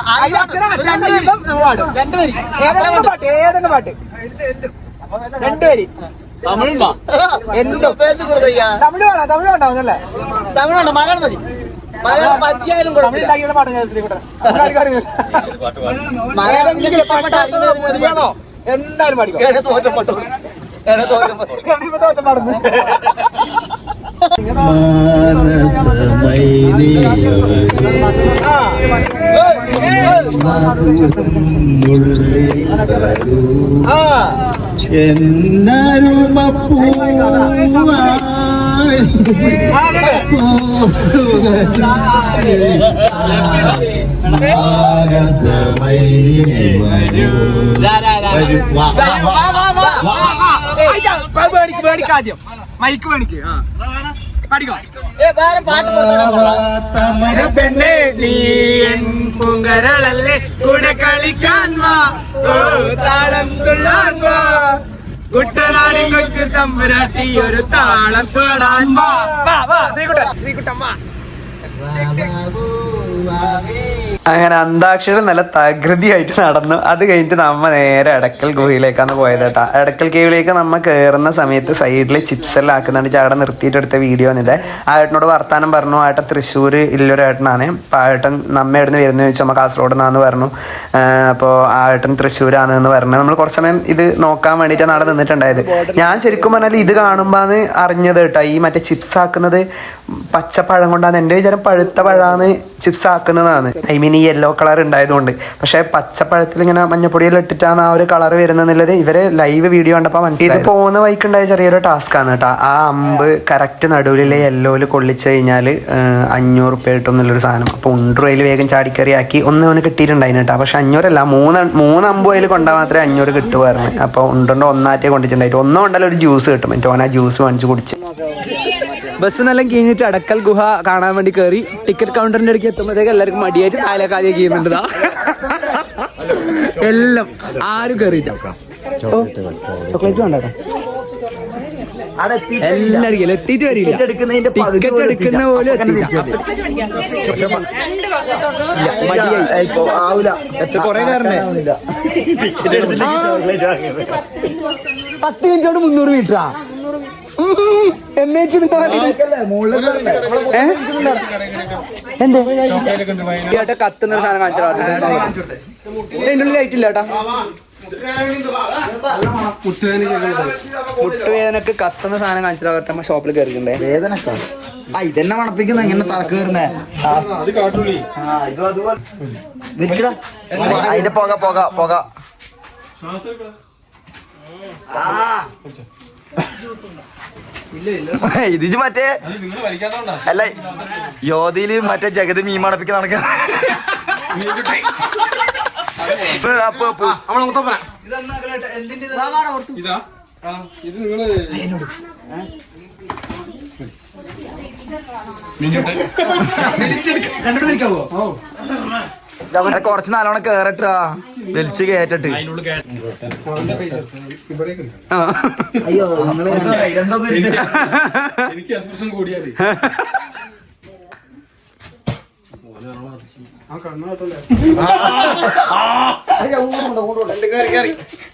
ഏതെങ്കിലും പാട്ട് 2 വരി തമിഴ് വേണം. തമിഴ് ഉണ്ടാവുന്നല്ലേ? തമിഴ് വേണ്ട, മലയാളം മതി. മലയാളം പറ്റിയാലും തമിഴുണ്ടാക്കിയുള്ള പാട്ട് ഞാൻ എന്തായാലും പാടിക്കോ. തോറ്റം പാടുന്നു. എന്നരുമപ്പൂവാ ആദ്യം മൈക്ക് മേടിക്ക് പഠിക്കോ പെണ്ണേ നീ എൻ പൂങ്കരളല്ലേ കൂടെ കളിക്കാൻ വാ താളം തുള്ളാൻ വാ കുട്ടനാടി കൊച്ചു തമ്പുരാട്ടി ഒരു താളം പാടാൻ വാ ശ്രീകുട്ടമ്മ അങ്ങനെ അന്താക്ഷരി നല്ല തകൃതിയായിട്ട് നടന്നു. അത് കഴിഞ്ഞിട്ട് നമ്മ നേരെ എടക്കൽ ഗുഹയിലേക്കാണ് പോയത് കേട്ടോ. എടക്കൽ കേവിലേക്ക് നമ്മ കയറുന്ന സമയത്ത് സൈഡിൽ ചിപ്സ് എല്ലാം ആക്കുന്നുണ്ട്. അവിടെ നിർത്തിയിട്ടെടുത്ത വീഡിയോ ആണിത്. ആ ഏട്ടനോട് വർത്താനം പറഞ്ഞു. ആ ഏട്ടൻ തൃശ്ശൂർ ഇല്ലൊരു ഏട്ടനാണ്. അപ്പോൾ ആ ഏട്ടൻ നമ്മ എവിടെ നിന്ന് വരുന്നത് ചോദിച്ചു. നമ്മൾ കാസർഗോഡ് നിന്നാന്ന് പറഞ്ഞു. അപ്പോൾ ആ ഏട്ടൻ തൃശ്ശൂരാണ് എന്ന് പറഞ്ഞു. നമ്മൾ കുറച്ച് സമയം ഇത് നോക്കാൻ വേണ്ടിയിട്ടാണ് അവിടെ നിന്നിട്ടുണ്ടായത്. ഞാൻ ശരിക്കും പറഞ്ഞാൽ ഇത് കാണുമ്പോഴാണ് അറിഞ്ഞത് കേട്ടോ, ഈ മറ്റേ ചിപ്സ് ആക്കുന്നത് പച്ചപ്പഴം കൊണ്ടാണ്. എൻ്റെ വിചാരം പഴുത്ത പഴമാണ് ചിപ്സ് ആക്കുന്നതാണ്, ഐ മീൻ ഈ യെല്ലോ കളർ ഉണ്ടായതുകൊണ്ട്. പക്ഷേ പച്ചപ്പഴത്തിൽ ഇങ്ങനെ മഞ്ഞപ്പൊടിയെല്ലാം ഇട്ടിട്ടാണ് ആ ഒരു കളർ വരുന്നത്. ഇവര് ലൈവ് വീഡിയോ കണ്ടപ്പോൾ മനസ്സിലായി. ഇത് പോകുന്ന വഴിക്കുണ്ടായ ചെറിയൊരു ടാസ്ക് ആണ് കേട്ടോ. ആ അമ്പ് കറക്റ്റ് നടുവിലെ യെല്ലോയിൽ കൊള്ളിച്ച് കഴിഞ്ഞാൽ 500 റുപ്യ കിട്ടും എന്നുള്ളൊരു സാധനം. അപ്പോൾ 1 രൂപയിൽ വേഗം ചാടിക്കറിയാക്കി അവന് കിട്ടിയിട്ടുണ്ടായിരുന്നു കേട്ടോ. പക്ഷെ 500 മൂന്ന് അമ്പ് അതിൽ കൊണ്ടാൽ മാത്രമേ 500 കിട്ടുമായിരുന്നു. അപ്പോൾ ഉണ്ടോ ഒന്നാറ്റേ കൊണ്ടിട്ടുണ്ടായിട്ട് ഒന്നും കൊണ്ടാലും ഒരു ജ്യൂസ് കിട്ടും. എന്നിട്ട് ഓൻ ആ ജ്യൂസ് വാങ്ങിച്ച് കുടിച്ച് ബസ് നല്ല കഴിഞ്ഞിട്ട് അടക്കൽ ഗുഹ കാണാൻ വേണ്ടി കയറി. ടിക്കറ്റ് കൗണ്ടറിന്റെ അടുക്ക് എത്തുമ്പോഴത്തേക്ക് എല്ലാവർക്കും മടിയായിട്ട് കാലക്കാതെ ചെയ്യുന്നുണ്ട്. എല്ലാം ആരും കയറിയിട്ടാ. ചോക്ലേറ്റ് വേണ്ട എല്ലാവർക്കും എത്തിയിട്ട് വരില്ല. ടിക്കറ്റ് എടുക്കുന്ന പോലും കൊറേ കാരണേ 10 മിനിറ്റോട് 300 മീറ്ററാ കത്തുന്ന സാധനം കാണിച്ചാ ലൈറ്റ് ഇല്ല കേട്ടാ. മുട്ടുവേദനക്ക് കത്തുന്ന സാധനം കാണിച്ചാൽ ഷോപ്പിൽ കയറിയിട്ടുണ്ടേ. വേദനക്കാ ഇതെന്നെ മണപ്പിക്കുന്ന എങ്ങനെ തലക്ക് വരുന്നേ അതിന്റെ പോക പോക പോക ഇത് മറ്റേ അല്ല യോധയില് മറ്റേ ജഗതി മീൻ മണപ്പിക്കുന്ന നടക്കാൻ. കൊറച്ച് നല്ലോണം കേറട്ടാ വലിച്ച് കേറ്റിട്ട്. അയ്യോ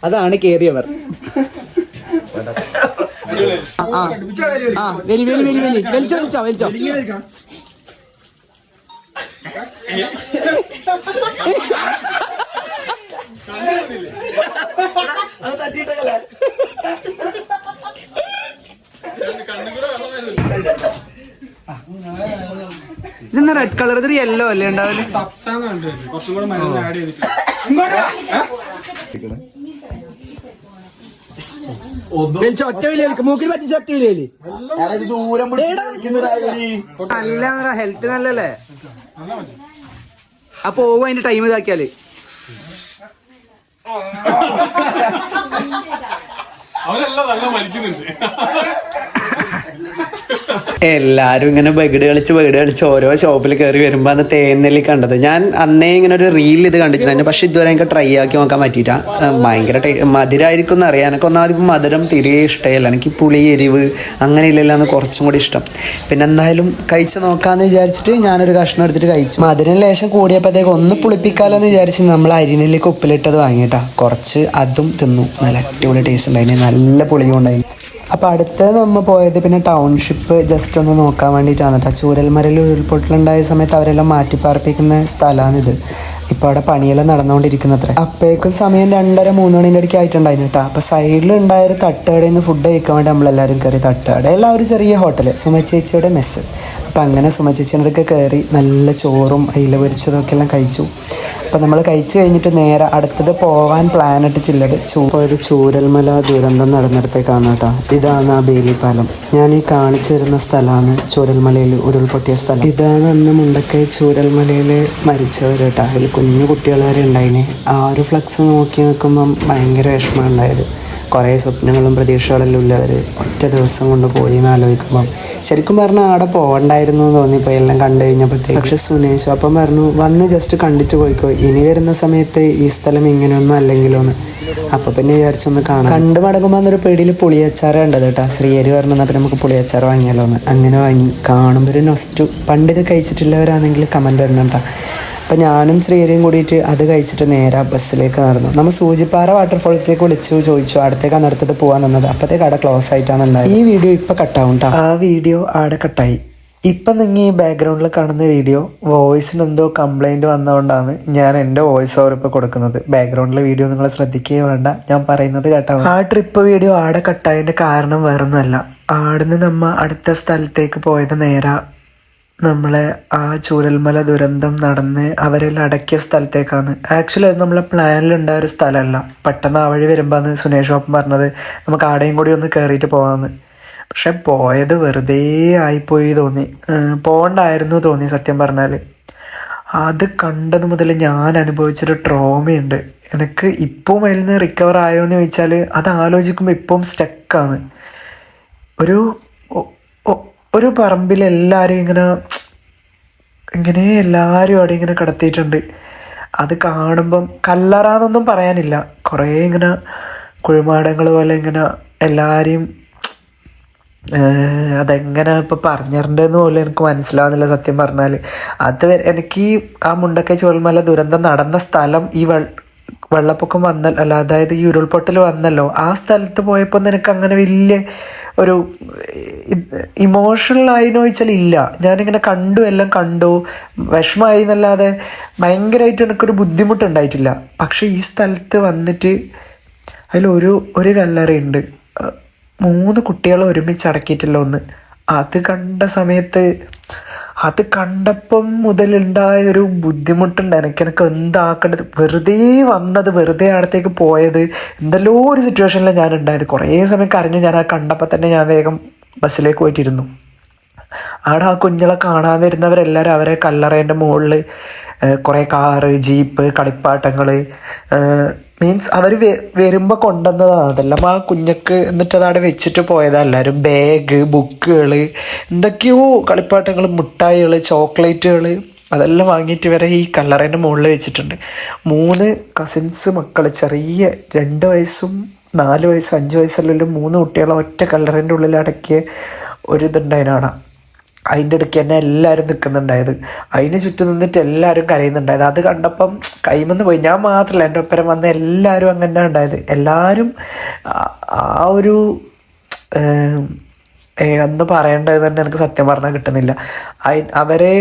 അതാണ് കേറിയവർ. വലിച്ചോ ഇതെന്നാ റെഡ് കളർ? ഇതൊരു യെല്ലോ അല്ലേ ഉണ്ടാവില്ല? ഒറ്റ വലിയ മൂക്കിൽ പറ്റിച്ച ഒറ്റ വലിയ നല്ല ഹെൽത്ത് നല്ലല്ലേ. അപ്പൊ ഓവ അതിന്റെ ടൈം ഇതാക്കിയാല് എല്ലാരും ഇങ്ങനെ ബഗഡ് കളിച്ച് ഓരോ ഷോപ്പിൽ കയറി വരുമ്പോ അന്ന് തേനെല്ലി കണ്ടത്. ഞാൻ അന്നേ ഇങ്ങനെ ഒരു റീൽ ഇത് കണ്ടിട്ടുണ്ടായിരുന്നു. പക്ഷെ ഇതുവരെ എനിക്ക് ട്രൈ ആക്കി നോക്കാൻ പറ്റിയിട്ടാ. ഭയങ്കര മധുരമായിരിക്കും എന്ന് അറിയാം. എനിക്ക് ഒന്നാമത് ഇപ്പം മധുരം തിരികെ ഇഷ്ടമല്ല. എനിക്ക് പുളി എരിവ് അങ്ങനെ ഇല്ലല്ലാന്ന് കുറച്ചും കൂടി ഇഷ്ടം. പിന്നെ എന്തായാലും കഴിച്ച് നോക്കാന്ന് വിചാരിച്ചിട്ട് ഞാനൊരു കഷ്ണം എടുത്തിട്ട് കഴിച്ചു. മധുരം ലേശം കൂടിയപ്പോഴത്തേക്ക് ഒന്ന് പുളിപ്പിക്കാലോ എന്ന് വിചാരിച്ച് നമ്മൾ അരിനെല്ലിക്ക് ഉപ്പിലിട്ടത് വാങ്ങിയിട്ടാ. കുറച്ച് അതും തിന്നു. നല്ല അടിപൊളി ടേസ്റ്റ് ഉണ്ടായിരുന്നു. നല്ല പുളിയും ഉണ്ടായിരുന്നു. അപ്പോൾ അടുത്തത് നമ്മൾ പോയത് പിന്നെ ടൗൺഷിപ്പ് ജസ്റ്റ് ഒന്ന് നോക്കാൻ വേണ്ടിയിട്ടാണ് കേട്ടോ. ചൂരൽമലയിൽ ഉരുൾപൊട്ടലുണ്ടായ സമയത്ത് അവരെല്ലാം മാറ്റിപ്പാർപ്പിക്കുന്ന സ്ഥലമാണിത്. ഇപ്പോൾ അവിടെ പണിയെല്ലാം നടന്നുകൊണ്ടിരിക്കുന്നത്ര. അപ്പോഴേക്കും സമയം 2:30-3 മണിൻ്റെ ഇടയ്ക്ക് ആയിട്ടുണ്ടായിരുന്നു കേട്ടോ. അപ്പോൾ സൈഡിൽ ഉണ്ടായൊരു തട്ടുകടയിൽ നിന്ന് ഫുഡ് കഴിക്കാൻ വേണ്ടി നമ്മളെല്ലാവരും കയറി. തട്ടുകടയെല്ലാം ഒരു ചെറിയ ഹോട്ടൽ, സുമചേച്ചിയുടെ മെസ്സ്. അപ്പോൾ അങ്ങനെ സുമചേച്ചിയുടെ അടുത്ത് കയറി നല്ല ചോറും അയില പൊരിച്ചതൊക്കെ എല്ലാം കഴിച്ചു. അപ്പം നമ്മൾ കഴിച്ച് കഴിഞ്ഞിട്ട് നേരെ അടുത്തത് പോകാൻ പ്ലാൻ ഇട്ടിട്ടുള്ളത് പോയത് ചൂരൽമല ദുരന്തം നടന്നിടത്തേക്കാണ് കേട്ടോ. ഇതാണ് ആ ബേലിപ്പാലം. ഞാൻ ഈ കാണിച്ചു തരുന്ന സ്ഥലമാണ് ചൂരൽമലയിൽ ഉരുൾപൊട്ടിയ സ്ഥലം. ഇതാണ് അന്ന് മുണ്ടക്കൈ ചൂരൽമലയിൽ മരിച്ചവർ കേട്ടോ. അതിൽ കുഞ്ഞു കുട്ടികൾ വരെ ഉണ്ടായിന്. ആ ഒരു ഫ്ലക്സ് നോക്കി നിൽക്കുമ്പം ഭയങ്കര വിഷമം ഉണ്ടായത്. കുറേ സ്വപ്നങ്ങളും പ്രതീക്ഷകളെല്ലാം ഉള്ളവർ ഒറ്റ ദിവസം കൊണ്ട് പോയി എന്ന് ആലോചിക്കുമ്പം ശരിക്കും പറഞ്ഞാൽ അവിടെ പോകണ്ടായിരുന്നു എന്ന് തോന്നിപ്പോൾ എല്ലാം കണ്ടു കഴിഞ്ഞപ്പോഴത്തേക്ക്. പക്ഷെ സുനേഷ് അപ്പം പറഞ്ഞു വന്ന് ജസ്റ്റ് കണ്ടിട്ട് പോയിക്കോ, ഇനി വരുന്ന സമയത്ത് ഈ സ്ഥലം ഇങ്ങനെയൊന്നും അല്ലെങ്കിലോ എന്ന്. അപ്പോൾ പിന്നെ വിചാരിച്ചൊന്ന് കാണാം. കണ്ടു മടങ്ങുമ്പോൾ എന്നൊരു പേടിയിൽ പുളിയച്ചാറ് കണ്ടത് കേട്ടോ. ശ്രീയരി പറഞ്ഞാൽ പിന്നെ നമുക്ക് പുളിയച്ചാറ് വാങ്ങിയാലോ എന്ന്. അങ്ങനെ വാങ്ങി. കാണുമ്പോൾ ഒരു നൊസ്റ്റു. പണ്ടിത് കഴിച്ചിട്ടുള്ളവരാണെങ്കിൽ കമൻറ്റ് ഇടണം കേട്ടോ. അപ്പം ഞാനും ശ്രീഹരിയും കൂടിയിട്ട് അത് കഴിച്ചിട്ട് നേരെ ബസ്സിലേക്ക് നടന്നു. നമ്മൾ സൂചിപ്പാറ വാട്ടർഫോൾസിലേക്ക് വിളിച്ചു ചോദിച്ചു അടുത്തേക്കാണ് അടുത്തത് പോകാൻ നിന്നത്. അപ്പോഴത്തേക്ക് അവിടെ ക്ലോസ് ആയിട്ടാണ് ഉണ്ടായത്. ഈ വീഡിയോ ഇപ്പം കട്ടാവും കേട്ടോ. ആ വീഡിയോ അവിടെ കട്ടായി. ഇപ്പം നിങ്ങൾ ഈ ബാക്ക്ഗ്രൗണ്ടിൽ കാണുന്ന വീഡിയോ വോയിസിന് എന്തോ കംപ്ലൈൻറ്റ് വന്നതുകൊണ്ടാണ് ഞാൻ എൻ്റെ വോയിസ് ഓവർ ഇപ്പോൾ കൊടുക്കുന്നത്. ബാക്ക്ഗ്രൗണ്ടിലെ വീഡിയോ നിങ്ങൾ ശ്രദ്ധിക്കുകയേ വേണ്ട, ഞാൻ പറയുന്നത് കേട്ടോ. ആ ട്രിപ്പ് വീഡിയോ ആടെ കട്ടായതിൻ്റെ കാരണം വേറൊന്നുമല്ല. ആടുന്ന് നമ്മൾ അടുത്ത സ്ഥലത്തേക്ക് പോയത് നേരെ നമ്മളെ ആ ചൂരൽമല ദുരന്തം നടന്ന് അവരെല്ലാം അടക്കിയ സ്ഥലത്തേക്കാണ്. ആക്ച്വലി അത് നമ്മളെ പ്ലാനിലുണ്ടായ ഒരു സ്ഥലമല്ല. പെട്ടെന്ന് ആ വഴി വരുമ്പോൾ സുനേഷ് ഓപ്പൻ പറഞ്ഞത് നമുക്ക് ആടെയും കൂടി ഒന്ന് കയറിയിട്ട് പോകാമെന്ന്. പക്ഷെ പോയത് വെറുതെ ആയിപ്പോയി തോന്നി. പോകണ്ടായിരുന്നു തോന്നി സത്യം പറഞ്ഞാൽ. അത് കണ്ടത് മുതൽ ഞാൻ അനുഭവിച്ചൊരു ട്രോമയുണ്ട്. എനിക്ക് ഇപ്പം അതിൽ നിന്ന് റിക്കവർ ആയോ എന്ന് ചോദിച്ചാൽ അത് ആലോചിക്കുമ്പോൾ ഇപ്പം സ്റ്റക്കാണ്. ഒരു പറമ്പിൽ എല്ലാവരും ഇങ്ങനെ എല്ലാവരും അവിടെ ഇങ്ങനെ കിടത്തിയിട്ടുണ്ട്. അത് കാണുമ്പം കല്ലറാന്നൊന്നും പറയാനില്ല, കുറേ ഇങ്ങനെ കുഴിമാടങ്ങൾ പോലെ ഇങ്ങനെ എല്ലാവരെയും അതെങ്ങനെ ഇപ്പോൾ പറഞ്ഞിട്ടുണ്ടെന്ന് പോലും എനിക്ക് മനസ്സിലാവുന്നില്ല സത്യം പറഞ്ഞാൽ. അത് എനിക്ക് ആ മുണ്ടക്കൈ ചൂരൽമല ദുരന്തം നടന്ന സ്ഥലം ഈ വെള്ളപ്പൊക്കം വന്നല്ലോ, അതായത് ഈ ഉരുൾപൊട്ടൽ വന്നല്ലോ, ആ സ്ഥലത്ത് പോയപ്പോൾ നിനക്ക് അങ്ങനെ വലിയ ഒരു ഇമോഷണൽ ആയിന്ന് ചോദിച്ചാൽ ഇല്ല. ഞാനിങ്ങനെ എല്ലാം കണ്ടു വിഷമമായി എന്നല്ലാതെ ഭയങ്കരമായിട്ട് എനിക്കൊരു ബുദ്ധിമുട്ടുണ്ടായിട്ടില്ല. പക്ഷെ ഈ സ്ഥലത്ത് വന്നിട്ട് അതിലൊരു കല്ലറയുണ്ട്, 3 കുട്ടികളെ ഒരുമിച്ച് അടക്കിയിട്ടില്ല ഒന്ന്. അത് കണ്ടപ്പം മുതലുണ്ടായ ഒരു ബുദ്ധിമുട്ടുണ്ട് എനിക്ക് എന്താക്കേണ്ടത്. വെറുതെ അടുത്തേക്ക് പോയത് എന്തെല്ലോ ഒരു സിറ്റുവേഷനിലാണ് ഞാൻ ഉണ്ടായത്. കുറേ സമയം കരഞ്ഞു. ഞാൻ ആ കണ്ടപ്പോൾ തന്നെ ഞാൻ വേഗം ബസ്സിലേക്ക് പോയിട്ടിരുന്നു. അവിടെ ആ കുഞ്ഞുങ്ങളെ കാണാൻ വരുന്നവരെല്ലാവരും അവരെ കല്ലറേൻ്റെ മുകളിൽ കുറേ കാറ്, ജീപ്പ്, കളിപ്പാട്ടങ്ങൾ, മീൻസ് അവർ വരുമ്പോൾ കൊണ്ടുവന്നതാണ് അതെല്ലാം ആ കുഞ്ഞക്ക്. എന്നിട്ട് അതവിടെ വെച്ചിട്ട് പോയതാണ് എല്ലാവരും. ബാഗ്, ബുക്കുകൾ, എന്തൊക്കെയോ കളിപ്പാട്ടങ്ങൾ, മിഠായികൾ, ചോക്ലേറ്റുകൾ അതെല്ലാം വാങ്ങിയിട്ട് വരെ ഈ കല്ലറേൻ്റെ മുകളിൽ വെച്ചിട്ടുണ്ട്. 3 കസിൻസ് മക്കൾ, ചെറിയ 2 വയസ്സും 4 വയസ്സും 5 വയസ്സുള്ള 3 കുട്ടികളെ ഒറ്റ കല്ലറേൻ്റെ ഉള്ളിൽ അടക്കിയ ഒരിതുണ്ടായതിനാണ്. അതിൻ്റെ ഇടയ്ക്ക് തന്നെ എല്ലാവരും നിൽക്കുന്നുണ്ടായത്. അതിന് ചുറ്റും നിന്നിട്ട് എല്ലാവരും കരയുന്നുണ്ടായത്. അത് കണ്ടപ്പം കൈമെന്ന് പോയി. ഞാൻ മാത്രമല്ല, എൻ്റെ ഒപ്പരം വന്ന എല്ലാവരും അങ്ങനെ ഉണ്ടായത്. എല്ലാവരും ആ ഒരു അന്ന് പറയേണ്ടത് തന്നെ എനിക്ക് സത്യം പറഞ്ഞാൽ കിട്ടുന്നില്ല. അവരെ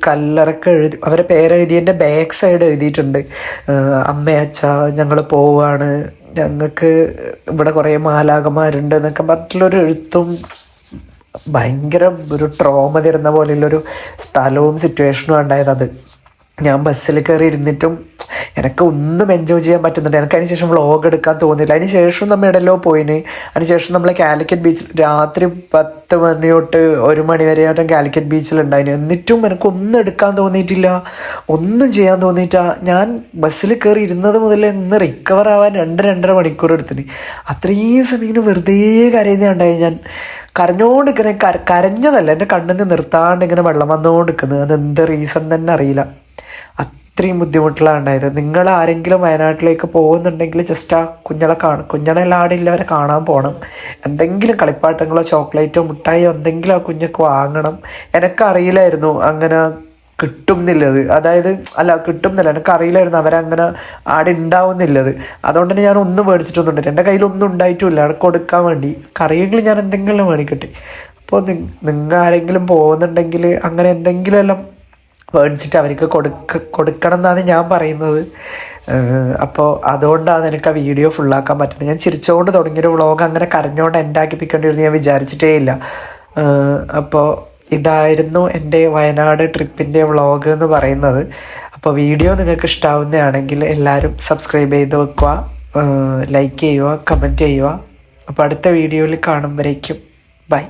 കല്ലറക്ക് അവരെ പേരെഴുതിയതിൻ്റെ ബാക്ക് സൈഡ് എഴുതിയിട്ടുണ്ട്, അമ്മ അച്ഛ ഞങ്ങൾ പോവാണ്, ഞങ്ങൾക്ക് ഇവിടെ കുറേ മാലാകന്മാരുണ്ട് എന്നൊക്കെ പറഞ്ഞിട്ടുള്ളൊരു എഴുത്തും ഭയങ്കര ഒരു ട്രോമ തരുന്ന പോലെയുള്ളൊരു സ്ഥലവും സിറ്റുവേഷനും ഉണ്ടായത്. അത് ഞാൻ ബസ്സിൽ കയറി ഇരുന്നിട്ടും എനിക്ക് ഒന്നും എൻജോയ് ചെയ്യാൻ പറ്റുന്നുണ്ട്. എനിക്ക് അതിന് ശേഷം വ്ളോഗ് എടുക്കാൻ തോന്നിയില്ല. അതിന് ശേഷം നമ്മൾ എവിടെയല്ലോ പോയിന്. അതിനുശേഷം നമ്മൾ കാലിക്കറ്റ് ബീച്ചിൽ രാത്രി 10 മണി തൊട്ട് 1 മണി വരെയായിട്ടും കാലിക്കറ്റ് ബീച്ചിലുണ്ടായിന്. എന്നിട്ടും എനിക്കൊന്നും എടുക്കാൻ തോന്നിയിട്ടില്ല, ഒന്നും ചെയ്യാൻ തോന്നിയിട്ടാ. ഞാൻ ബസ്സിൽ കയറി ഇരുന്നത് മുതൽ ഇന്ന് റിക്കവർ ആവാൻ 2-2.5 മണിക്കൂർ എടുത്തിന്. അത്രയും സമയം വെറുതെ കരയുന്നുണ്ടായി. ഞാൻ കരഞ്ഞോണ്ടിരിക്കണേ, കരഞ്ഞതല്ല, എൻ്റെ കണ്ണിൽ നിന്ന് നിർത്താണ്ട് ഇങ്ങനെ വെള്ളം വന്നുകൊണ്ടിരിക്കുന്നത്. അതെന്ത് റീസൺ തന്നെ അറിയില്ല. അത്രയും ബുദ്ധിമുട്ടിലാണ് ഉണ്ടായത്. നിങ്ങൾ ആരെങ്കിലും വയനാട്ടിലേക്ക് പോകുന്നുണ്ടെങ്കിൽ ജസ്റ്റ് ആ കുഞ്ഞളെ ആടില്ലവരെ കാണാൻ പോകണം. എന്തെങ്കിലും കളിപ്പാട്ടങ്ങളോ ചോക്ലേറ്റോ മിഠായിയോ എന്തെങ്കിലും ആ കുഞ്ഞൊക്കെ വാങ്ങണം. എനിക്കറിയില്ലായിരുന്നു അങ്ങനെ കിട്ടുന്നില്ലത്. അതായത് കിട്ടുന്നില്ല, എനിക്കറിയില്ലായിരുന്നു അവരങ്ങനെ ആടെ ഉണ്ടാവുന്നില്ലത്. അതുകൊണ്ട് തന്നെ ഞാൻ ഒന്നും മേടിച്ചിട്ടൊന്നുമില്ല. എൻ്റെ കയ്യിലൊന്നും ഉണ്ടായിട്ടുമില്ല അവിടെ കൊടുക്കാൻ വേണ്ടി. കറിയെങ്കിലും ഞാൻ എന്തെങ്കിലും മേടിക്കട്ടെ. അപ്പോൾ നിങ്ങൾ ആരെങ്കിലും പോകുന്നുണ്ടെങ്കിൽ അങ്ങനെ എന്തെങ്കിലും എല്ലാം മേടിച്ചിട്ട് അവർക്ക് കൊടുക്കണം എന്നാണ് ഞാൻ പറയുന്നത്. അപ്പോൾ അതുകൊണ്ടാണ് എനിക്ക് ആ വീഡിയോ ഫുള്ളാക്കാൻ പറ്റുന്നത്. ഞാൻ ചിരിച്ചുകൊണ്ട് തുടങ്ങിയൊരു വ്ളോഗ് അങ്ങനെ കരഞ്ഞുകൊണ്ട് എൻഡാക്കിപ്പിക്കേണ്ടി വരുന്ന ഞാൻ വിചാരിച്ചിട്ടേ ഇല്ല. അപ്പോൾ ഇതായിരുന്നു എൻ്റെ വയനാട് ട്രിപ്പിൻ്റെ വ്ളോഗ് എന്ന് പറയുന്നത്. അപ്പോൾ അപ്പോൾ വീഡിയോ നിങ്ങൾക്ക് ഇഷ്ടാവുന്നതാണെങ്കിൽ എല്ലാവരും സബ്സ്ക്രൈബ് ചെയ്ത് വെക്കുക, ലൈക്ക് ചെയ്യുക, കമൻറ്റ് ചെയ്യുക. അപ്പോൾ അടുത്ത വീഡിയോയിൽ കാണുമ്പോഴേക്കും ബൈ.